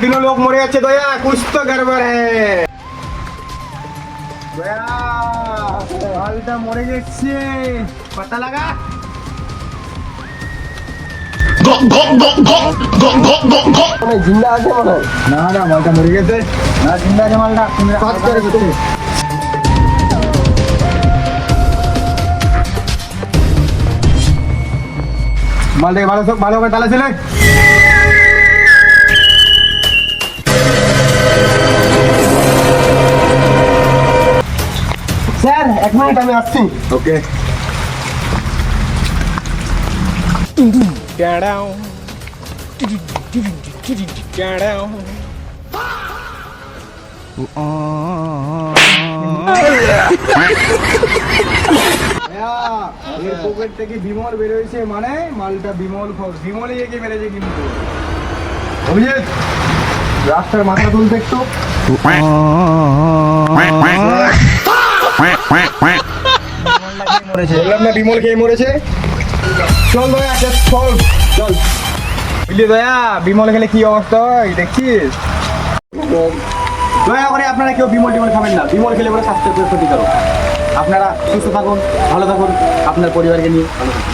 दिनों लोग मरे अच्छे दया कुछ तो गड़बड़ है दया मालटा मरे যাচ্ছে पता लगा জিন্দা আছে মনে হয়। না না মালটা মরে গেছে না জিন্দা আছে মালটা তুমি কাজ করে তুমি মালটাকে ভালো করে তালা ছিলে স্যার 1 মিনিট আমি আসছি। ओके এর পকেট থেকে বিমল বের হয়েছে মানে মালটা বিমলই এগিয়ে মেরেছে কিন্তু অভিজিৎ রাস্তার মাথা তুলতে একটু বললাম না বিমল খেয়ে মরেছে চল দয়া চল চল বুঝলি দয়া বিমল খেলে কি অবস্থা হয় দেখছিস দয়া করে আপনারা কেউ বিমল খাবেন না বিমল খেলে পরে স্বাস্থ্যের ক্ষতিকারক আপনারা সুস্থ থাকুন ভালো থাকুন আপনার পরিবারকে নিয়ে ভালো থাকুন